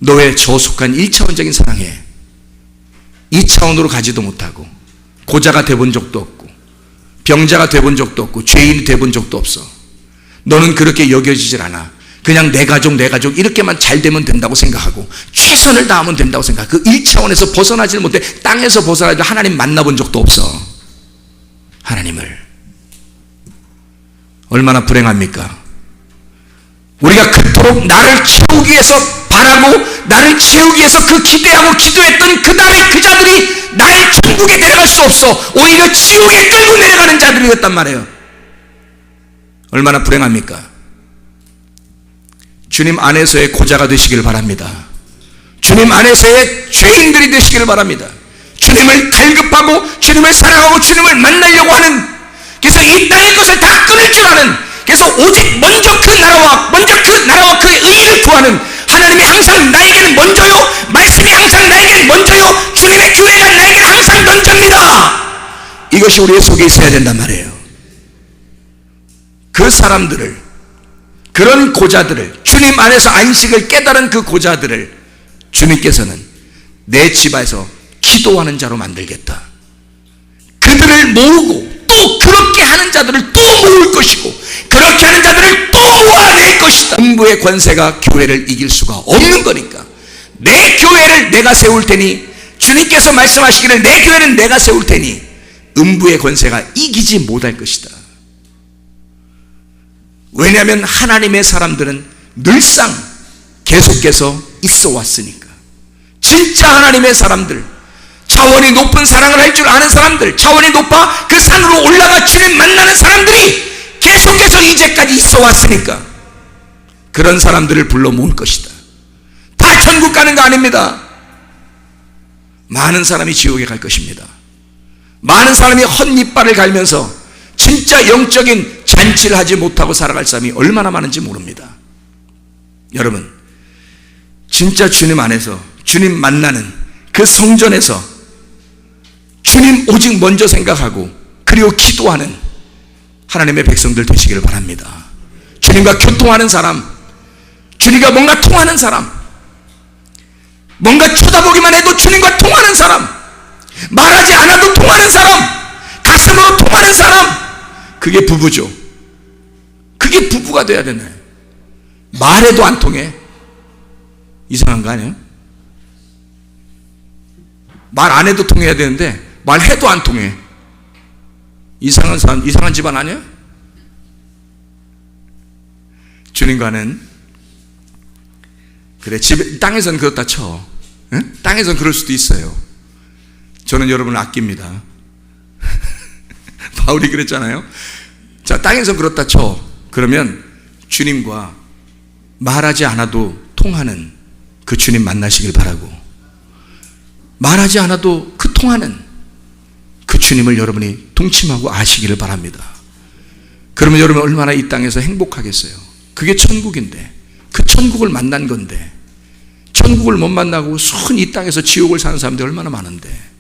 S1: 너 왜 저속한 1차원적인 사랑해? 2차원으로 가지도 못하고 고자가 돼본 적도 없고 병자가 돼본 적도 없고 죄인이 돼본 적도 없어. 너는 그렇게 여겨지질 않아. 그냥 내 가족 이렇게만 잘 되면 된다고 생각하고 최선을 다하면 된다고 생각. 그 1차원에서 벗어나질 못해. 땅에서 벗어나도 하나님 만나본 적도 없어. 하나님을. 얼마나 불행합니까? 우리가 그토록 나를 채우기 위해서 바라고 나를 채우기 위해서 그 기대하고 기도했던 그 자들이 나를 천국에 내려갈 수 없어. 오히려 지옥에 끌고 내려가는 자들이었단 말이에요. 얼마나 불행합니까? 주님 안에서의 고자가 되시길 바랍니다. 주님 안에서의 죄인들이 되시길 바랍니다. 주님을 갈급하고 주님을 사랑하고 주님을 만나려고 하는, 그래서 이 땅의 것을 다 끊을 줄 아는, 그래서 오직 먼저 그 나라와 그의 의를 구하는 하나님이 항상 나에게는 먼저요, 말씀이 항상 나에게는 먼저요, 주님의 교회가 나에게는 항상 먼저입니다. 이것이 우리의 속에 있어야 된단 말이에요. 그 사람들을, 그런 고자들을, 주님 안에서 안식을 깨달은 그 고자들을 주님께서는 내 집에서 기도하는 자로 만들겠다. 그들을 모으고 또 그렇게 하는 자들을 또 모을 것이고 그렇게 하는 자들을 또 모아낼 것이다. 음부의 권세가 교회를 이길 수가 없는 거니까 내 교회를 내가 세울 테니, 주님께서 말씀하시기를 내 교회는 내가 세울 테니 음부의 권세가 이기지 못할 것이다. 왜냐하면 하나님의 사람들은 늘상 계속해서 있어 왔으니까. 진짜 하나님의 사람들, 차원이 높은 사랑을 할 줄 아는 사람들, 차원이 높아 그 산으로 올라가 주님 만나는 사람들이 계속해서 이제까지 있어 왔으니까 그런 사람들을 불러 모을 것이다. 다 천국 가는 거 아닙니다. 많은 사람이 지옥에 갈 것입니다. 많은 사람이 헛이빨을 갈면서 진짜 영적인 잔치를 하지 못하고 살아갈 사람이 얼마나 많은지 모릅니다. 여러분, 진짜 주님 안에서 주님 만나는 그 성전에서 주님 오직 먼저 생각하고 그리고 기도하는 하나님의 백성들 되시기를 바랍니다. 주님과 교통하는 사람, 주님과 뭔가 통하는 사람, 뭔가 쳐다보기만 해도 주님과 통하는 사람, 말하지 않아도 통하는 사람, 가슴으로 통하는 사람, 그게 부부죠. 그게 부부가 돼야 되나요? 말해도 안 통해. 이상한 거 아니에요? 말 안 해도 통해야 되는데 말해도 안 통해. 이상한 사람, 이상한 집안 아니에요? 주님과는 그래, 땅에선 그렇다 쳐. 응? 땅에선 그럴 수도 있어요. 저는 여러분을 아낍니다. 바울이 그랬잖아요. 자, 땅에선 그렇다 쳐. 그러면 주님과 말하지 않아도 통하는 그 주님 만나시길 바라고, 말하지 않아도 그 통하는 그 주님을 여러분이 동침하고 아시기를 바랍니다. 그러면 여러분 얼마나 이 땅에서 행복하겠어요. 그게 천국인데, 그 천국을 만난 건데, 천국을 못 만나고 순 이 땅에서 지옥을 사는 사람들이 얼마나 많은데.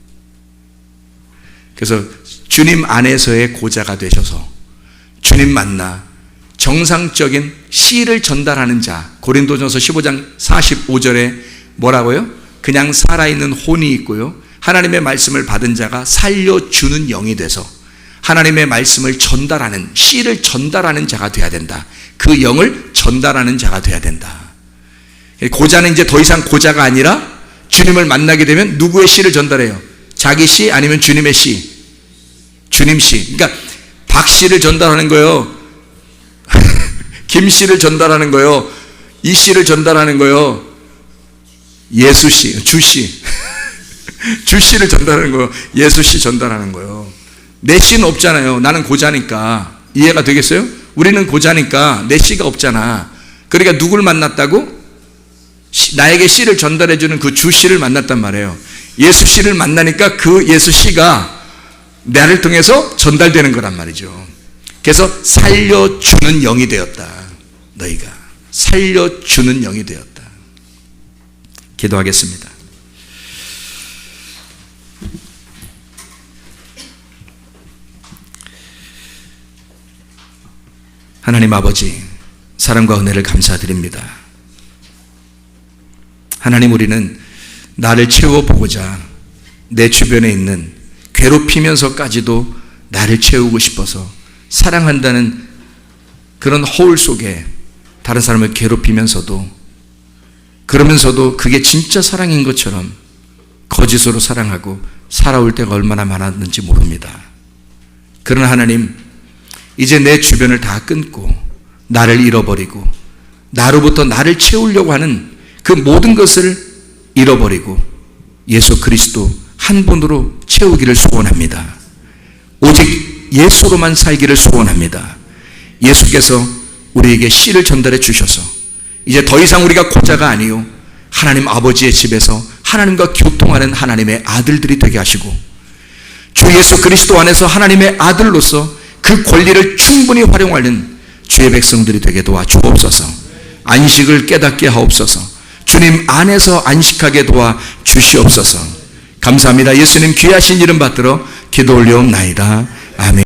S1: 그래서 주님 안에서의 고자가 되셔서 주님 만나 정상적인 씨를 전달하는 자, 고린도전서 15장 45절에 뭐라고요? 그냥 살아있는 혼이 있고요, 하나님의 말씀을 받은 자가 살려주는 영이 돼서 하나님의 말씀을 전달하는, 씨를 전달하는 자가 돼야 된다. 그 영을 전달하는 자가 돼야 된다. 고자는 이제 더 이상 고자가 아니라 주님을 만나게 되면 누구의 씨를 전달해요? 자기 씨 아니면 주님의 씨? 주님 씨. 그러니까 박 씨를 전달하는 거예요. 김 씨를 전달하는 거예요. 이 씨를 전달하는 거예요. 예수 씨, 주 씨. 주 씨를 전달하는 거예요. 예수 씨 전달하는 거예요. 내 씨는 없잖아요. 나는 고자니까. 이해가 되겠어요? 우리는 고자니까 내 씨가 없잖아. 그러니까 누굴 만났다고? 나에게 씨를 전달해주는 그 주 씨를 만났단 말이에요. 예수 씨를 만나니까 그 예수 씨가 나를 통해서 전달되는 거란 말이죠. 그래서 살려주는 영이 되었다. 너희가 살려주는 영이 되었다. 기도하겠습니다. 하나님 아버지, 사랑과 은혜를 감사드립니다. 하나님, 우리는 나를 채워보고자 내 주변에 있는 괴롭히면서까지도 나를 채우고 싶어서 사랑한다는 그런 허울 속에 다른 사람을 괴롭히면서도, 그러면서도 그게 진짜 사랑인 것처럼 거짓으로 사랑하고 살아올 때가 얼마나 많았는지 모릅니다. 그러나 하나님, 이제 내 주변을 다 끊고 나를 잃어버리고 나로부터 나를 채우려고 하는 그 모든 것을 잃어버리고 예수 그리스도 한 분으로 채우기를 소원합니다. 오직 예수로만 살기를 소원합니다. 예수께서 우리에게 씨를 전달해 주셔서 이제 더 이상 우리가 고자가 아니요 하나님 아버지의 집에서 하나님과 교통하는 하나님의 아들들이 되게 하시고, 주 예수 그리스도 안에서 하나님의 아들로서 그 권리를 충분히 활용하는 주의 백성들이 되게 도와 주옵소서. 안식을 깨닫게 하옵소서. 주님 안에서 안식하게 도와 주시옵소서. 감사합니다. 예수님 귀하신 이름 받들어 기도 올려옵나이다. 아멘.